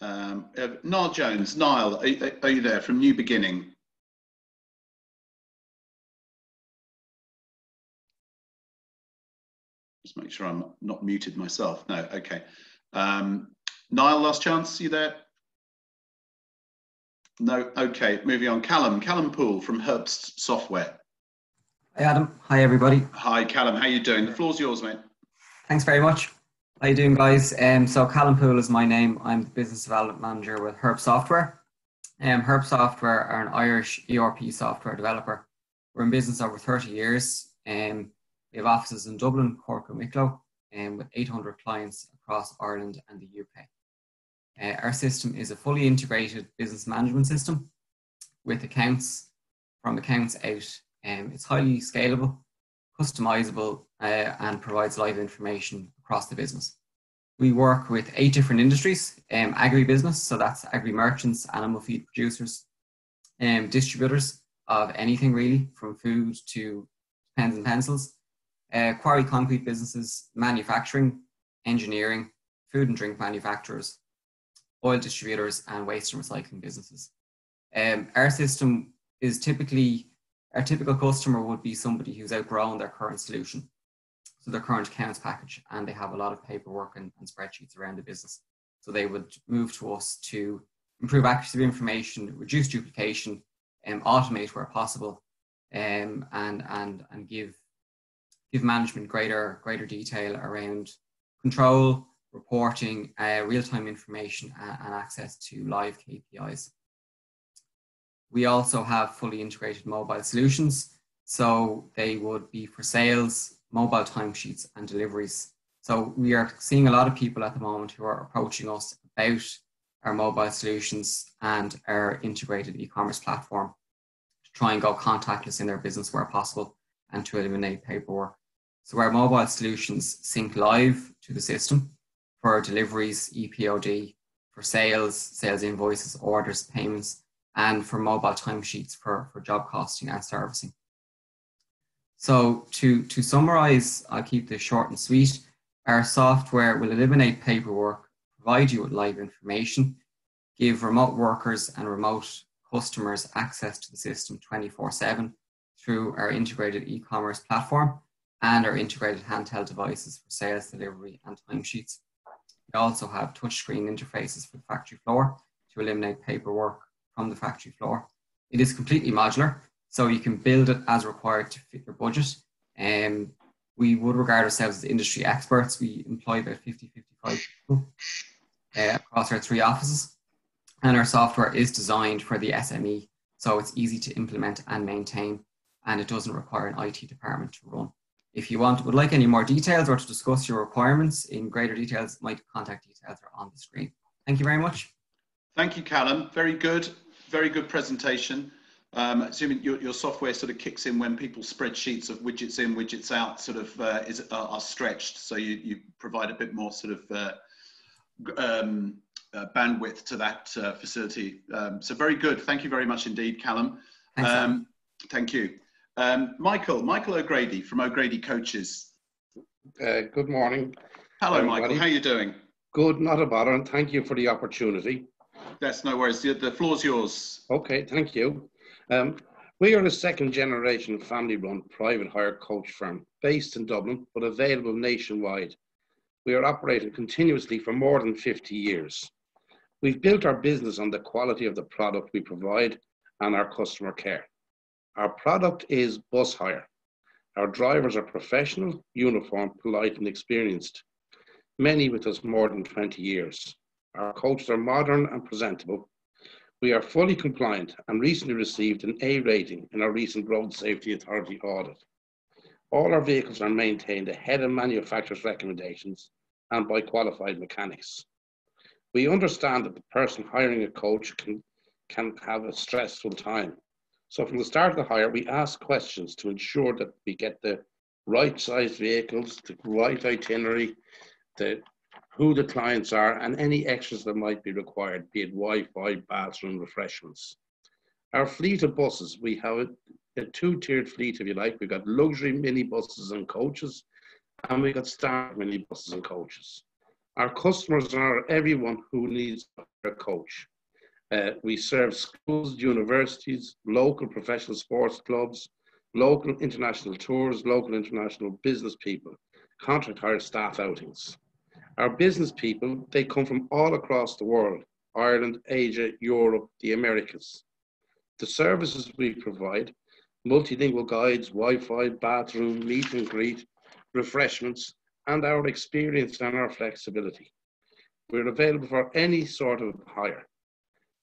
Speaker 1: Niall Jones. Niall, are you there from New Beginning? Just make sure I'm not muted myself. No, okay. Niall, last chance, you there? No, okay, moving on. Callum Poole from Herbst Software.
Speaker 12: Hi Adam, hi everybody.
Speaker 1: Hi Callum, how you doing? The floor's yours, mate.
Speaker 12: Thanks very much. How you doing, guys? So Callum Poole is my name. I'm the Business Development Manager with Herbst Software. Herbst Software are an Irish ERP software developer. We're in business over 30 years. We have offices in Dublin, Cork and Wicklow, with 800 clients across Ireland and the UK. Our system is a fully integrated business management system with accounts, from accounts out. It's highly scalable, customizable, and provides live information across the business. We work with 8 different industries, agribusiness, so that's agri-merchants, animal feed producers, distributors of anything really, from food to pens and pencils, quarry concrete businesses, manufacturing, engineering, food and drink manufacturers, oil distributors, and waste and recycling businesses. Our system is typically, our typical customer would be somebody who's outgrown their current solution, so their current accounts package, and they have a lot of paperwork and spreadsheets around the business. So they would move to us to improve accuracy of information, reduce duplication, automate where possible, and give management greater detail around control, reporting, real-time information, and access to live KPIs. We also have fully integrated mobile solutions. So they would be for sales, mobile timesheets, and deliveries. So we are seeing a lot of people at the moment who are approaching us about our mobile solutions and our integrated e-commerce platform to try and go contactless in their business where possible and to eliminate paperwork. So our mobile solutions sync live to the system for deliveries, EPOD, for sales invoices, orders, payments, and for mobile timesheets for job costing and servicing. So to summarize, I'll keep this short and sweet. Our software will eliminate paperwork, provide you with live information, give remote workers and remote customers access to the system 24/7 through our integrated e-commerce platform and our integrated handheld devices for sales, delivery, and timesheets. We also have touchscreen interfaces for the factory floor to eliminate paperwork from the factory floor. It is completely modular, so you can build it as required to fit your budget. We would regard ourselves as industry experts. We employ about 50-55 people across our 3 offices. And our software is designed for the SME, so it's easy to implement and maintain, and it doesn't require an IT department to run. If you would like any more details or to discuss your requirements in greater details, my contact details are on the screen. Thank you very much.
Speaker 1: Thank you, Callum. Very good presentation. Assuming your software sort of kicks in when people's spreadsheets of widgets in, widgets out sort of are stretched. So you provide a bit more sort of bandwidth to that facility. So very good. Thank you very much indeed, Callum. Thank you. Michael O'Grady from O'Grady Coaches.
Speaker 13: Good morning.
Speaker 1: Hello, everybody. Michael. How are you doing?
Speaker 13: Good, not a bother, and thank you for the opportunity.
Speaker 1: That's no worries. The floor's yours.
Speaker 13: Okay, thank you. We are a 2nd generation family-run private hire coach firm based in Dublin, but available nationwide. We are operating continuously for more than 50 years. We've built our business on the quality of the product we provide and our customer care. Our product is bus hire. Our drivers are professional, uniformed, polite, and experienced, many with us more than 20 years. Our coaches are modern and presentable. We are fully compliant and recently received an A rating in our recent Road Safety Authority audit. All our vehicles are maintained ahead of manufacturer's recommendations and by qualified mechanics. We understand that the person hiring a coach can have a stressful time. So from the start of the hire, we ask questions to ensure that we get the right size vehicles, the right itinerary, who the clients are, and any extras that might be required, be it Wi-Fi, bathroom, refreshments. Our fleet of buses, we have a 2-tiered fleet, if you like. We've got luxury minibuses and coaches, and we've got standard minibuses and coaches. Our customers are everyone who needs a coach. We serve schools, universities, local professional sports clubs, local international tours, local international business people, contract hire staff outings. Our business people, they come from all across the world, Ireland, Asia, Europe, the Americas. The services we provide, multilingual guides, Wi-Fi, bathroom, meet and greet, refreshments, and our experience and our flexibility. We're available for any sort of hire.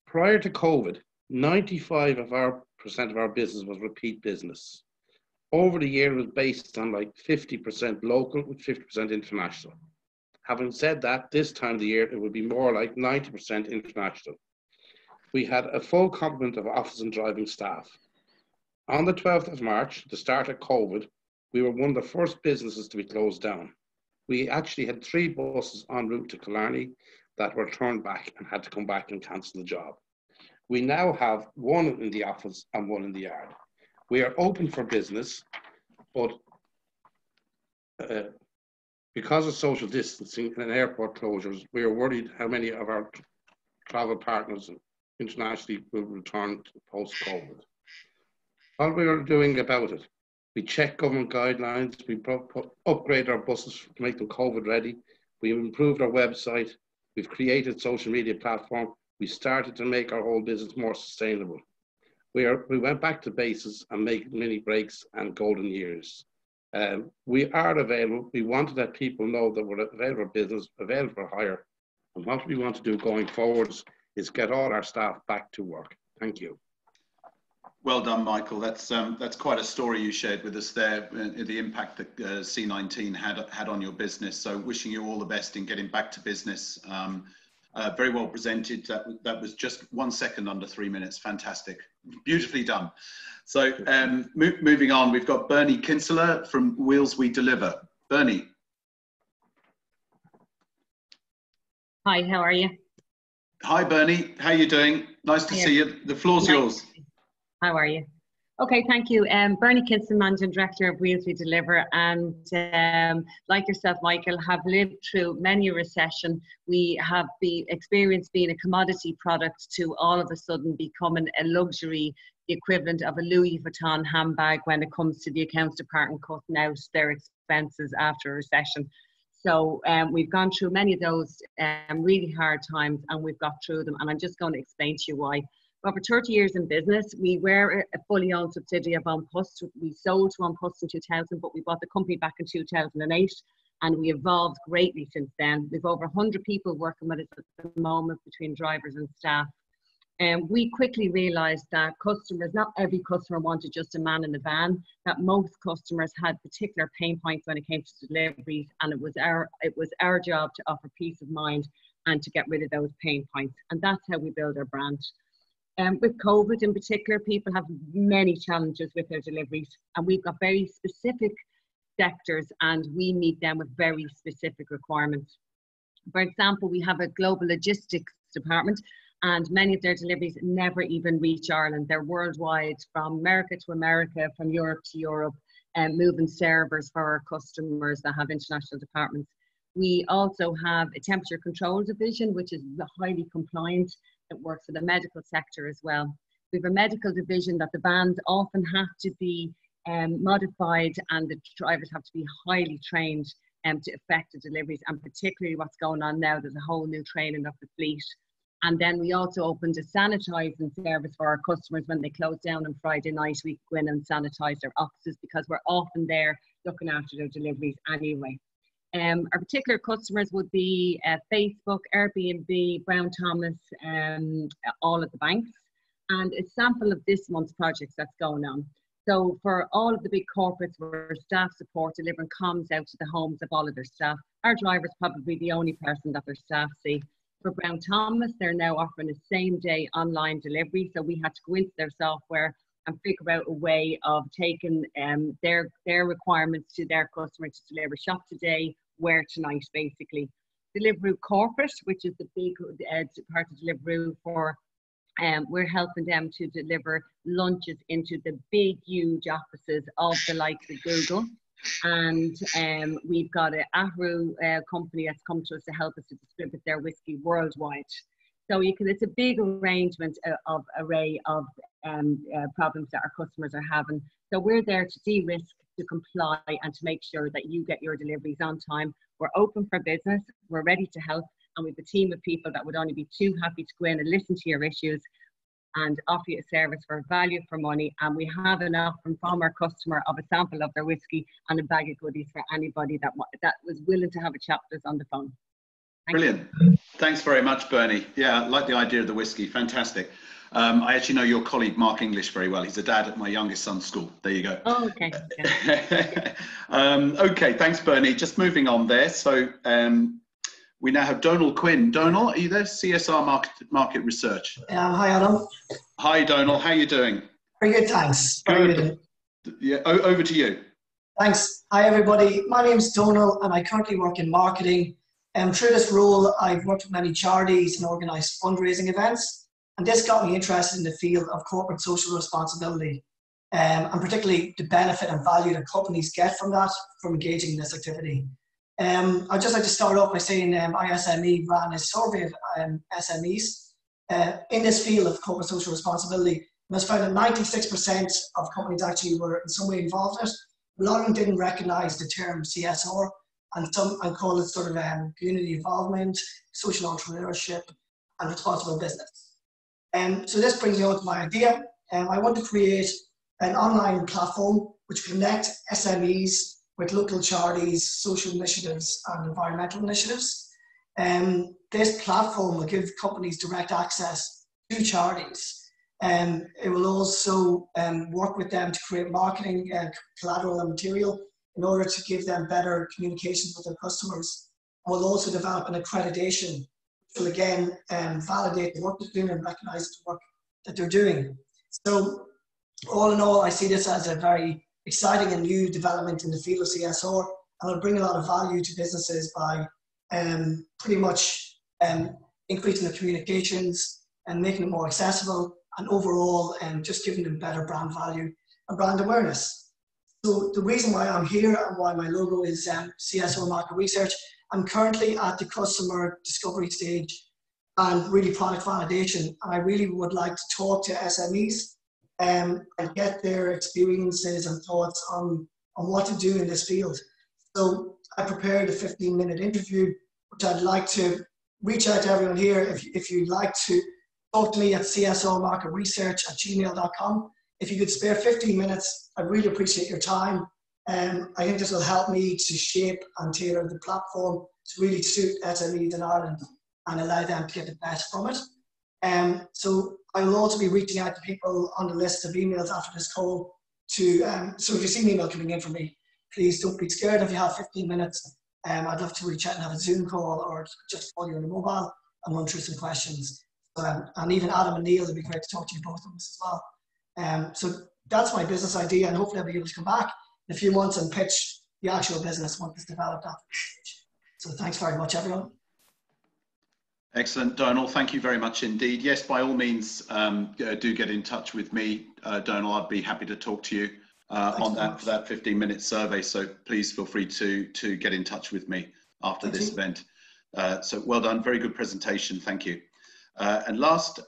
Speaker 13: Prior to COVID, 95% of our business was repeat business. Over the year, it was based on like 50% local with 50% international. Having said that, this time of the year, it would be more like 90% international. We had a full complement of office and driving staff. On the 12th of March, the start of COVID, we were one of the first businesses to be closed down. We actually had 3 buses en route to Killarney that were turned back and had to come back and cancel the job. We now have 1 in the office and 1 in the yard. We are open for business, but because of social distancing and airport closures, we are worried how many of our travel partners internationally will return post-COVID. What we are doing about it, we check government guidelines, we upgrade our buses to make them COVID ready, we've improved our website, we've created social media platform, we started to make our whole business more sustainable. We went back to bases and make mini breaks and golden years. We are available. We want to let people know that we're available for business, available for hire. And what we want to do going forwards is get all our staff back to work. Thank you.
Speaker 1: Well done, Michael. That's quite a story you shared with us there, the impact that C19 had on your business. So wishing you all the best in getting back to business. Very well presented. That was just 1 second under 3 minutes. Fantastic. Beautifully done. So moving on, we've got Bernie Kinsella from Wheels We Deliver. Bernie.
Speaker 14: Hi, how are you?
Speaker 1: Hi, Bernie. How are you doing? Nice to see you. The floor's yours.
Speaker 14: How are you? Okay, thank you. Bernie Kinsella, Managing Director of Wheels We Deliver, and like yourself, Michael, have lived through many a recession. We have experienced being a commodity product to all of a sudden becoming a luxury, the equivalent of a Louis Vuitton handbag when it comes to the accounts department cutting out their expenses after a recession. So we've gone through many of those really hard times, and we've got through them, and I'm just going to explain to you why. Over 30 years in business, we were a fully owned subsidiary of OnPost. We sold to OnPost in 2000, but we bought the company back in 2008, and we evolved greatly since then. We've over 100 people working with us at the moment between drivers and staff. And we quickly realised that customers, not every customer wanted just a man in the van, that most customers had particular pain points when it came to deliveries, and it was our job to offer peace of mind and to get rid of those pain points. And that's how we build our brand. With COVID in particular, people have many challenges with their deliveries, and we've got very specific sectors and we meet them with very specific requirements. For example, we have a global logistics department, and many of their deliveries never even reach Ireland. They're worldwide, from America to America, from Europe to Europe, and moving servers for our customers that have international departments. We also have a temperature control division, which is highly compliant. It works for the medical sector as well. We have a medical division that the vans often have to be modified, and the drivers have to be highly trained to effect the deliveries, and particularly what's going on now, there's a whole new training of the fleet. And then we also opened a sanitising service for our customers. When they close down on Friday night, we go in and sanitise their offices because we're often there looking after their deliveries anyway. Our particular customers would be Facebook, Airbnb, Brown Thomas, all of the banks. And a sample of this month's projects that's going on. So for all of the big corporates, we're staff support, delivering comms out to the homes of all of their staff. Our driver's probably the only person that their staff see. For Brown Thomas, they're now offering a same-day online delivery. So we had to go into their software and figure out a way of taking their requirements to their customer to deliver shop today, where tonight, basically. Deliveroo Corporate, which is the big part of Deliveroo for, we're helping them to deliver lunches into the big, huge offices of the likes of Google. And we've got an Ahru company that's come to us to help us to distribute their whiskey worldwide. So it's a big arrangement array of problems that our customers are having. So we're there to de-risk, to comply, and to make sure that you get your deliveries on time. We're open for business, we're ready to help, and we have a team of people that would only be too happy to go in and listen to your issues and offer you a service for value for money. And we have an offer from our customer of a sample of their whiskey and a bag of goodies for anybody that was willing to have a chat with us on the phone.
Speaker 1: Brilliant. Thanks very much, Bernie. Yeah, I like the idea of the whiskey. Fantastic. I actually know your colleague, Mark English, very well. He's a dad at my youngest son's school. There you go.
Speaker 14: Oh, okay.
Speaker 1: Okay, thanks, Bernie. Just moving on there. So we now have Donal Quinn. Donal, are you there? CSR Market Research.
Speaker 15: Hi, Adam.
Speaker 1: Hi, Donal. How are you doing?
Speaker 15: Very good, thanks.
Speaker 1: Good. Yeah, over to you.
Speaker 15: Thanks. Hi, everybody. My name is Donal, and I currently work in marketing. Through this role, I've worked with many charities and organised fundraising events, and this got me interested in the field of corporate social responsibility, and particularly the benefit and value that companies get from that, from engaging in this activity. I'd just like to start off by saying ISME ran a survey of SMEs in this field of corporate social responsibility. It was found that 96% of companies actually were in some way involved in it. A lot of them didn't recognise the term CSR, and call it sort of community involvement, social entrepreneurship, and responsible business. So this brings me on to my idea. I want to create an online platform which connects SMEs with local charities, social initiatives, and environmental initiatives. This platform will give companies direct access to charities. It will also work with them to create marketing collateral and material in order to give them better communications with their customers. And we'll also develop an accreditation, which will again validate the work they're doing and recognise the work that they're doing. So all in all, I see this as a very exciting and new development in the field of CSR, and it'll bring a lot of value to businesses by pretty much increasing the communications and making it more accessible, and overall just giving them better brand value and brand awareness. So the reason why I'm here and why my logo is CSR Market Research, I'm currently at the customer discovery stage and really product validation, and I really would like to talk to SMEs and get their experiences and thoughts on what to do in this field. So I prepared a 15-minute interview, which I'd like to reach out to everyone here. If you'd like to talk to me at csrmarketresearch@gmail.com. If you could spare 15 minutes, I'd really appreciate your time. I think this will help me to shape and tailor the platform to really suit SMEs in Ireland and allow them to get the best from it. So I will also be reaching out to people on the list of emails after this call so if you see an email coming in from me, please don't be scared if you have 15 minutes. I'd love to reach out and have a Zoom call or just call you on the mobile and run through some questions. And even Adam and Neil, it'd be great to talk to you both on this as well. So that's my business idea, and hopefully I'll be able to come back in a few months and pitch the actual business once it's developed after this stage. So thanks very much, everyone.
Speaker 1: Excellent, Donal. Thank you very much indeed. Yes, by all means, do get in touch with me, Donal. I'd be happy to talk to you on that for that 15-minute survey. So please feel free to get in touch with me after this event. So well done. Very good presentation. Thank you. And last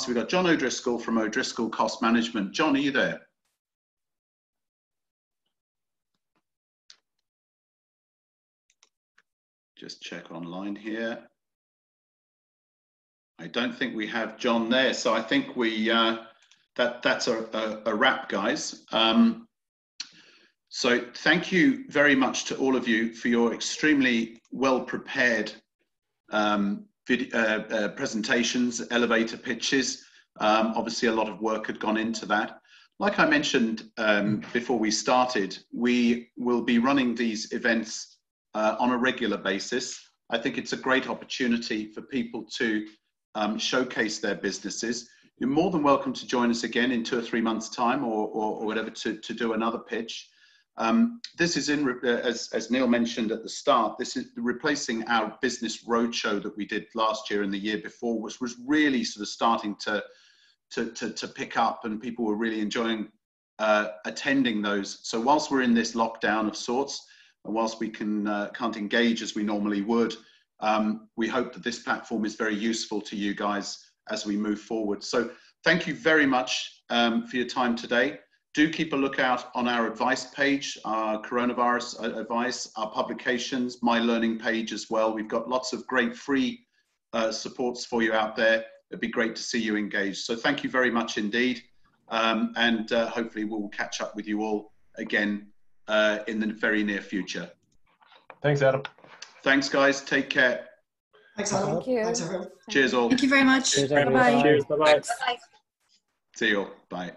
Speaker 1: we've got John O'Driscoll from O'Driscoll Cost Management. John, are you there? Just check online here. I don't think we have John there, so I think we that's a wrap, guys. So thank you very much to all of you for your extremely well prepared presentations, elevator pitches. Obviously a lot of work had gone into that. Like I mentioned before we started, we will be running these events on a regular basis. I think it's a great opportunity for people to showcase their businesses. You're more than welcome to join us again in 2 or 3 months' time or whatever to do another pitch. This is as Neil mentioned at the start, this is replacing our business roadshow that we did last year and the year before, which was really sort of starting to pick up, and people were really enjoying attending those. So whilst we're in this lockdown of sorts, and whilst we can't engage as we normally would, we hope that this platform is very useful to you guys as we move forward. So thank you very much for your time today. Do keep a lookout on our advice page, our coronavirus advice, our publications, my learning page as well. We've got lots of great free supports for you out there. It'd be great to see you engaged. So thank you very much indeed. And hopefully we'll catch up with you all again in the very near future.
Speaker 9: Thanks, Adam.
Speaker 1: Thanks, guys. Take care.
Speaker 15: Thanks, Adam.
Speaker 8: Thank you.
Speaker 15: Thanks, everyone.
Speaker 1: Cheers all.
Speaker 5: Thank you very much.
Speaker 3: Cheers,
Speaker 5: Bye-bye.
Speaker 3: Cheers. Bye-bye.
Speaker 1: See you all. Bye.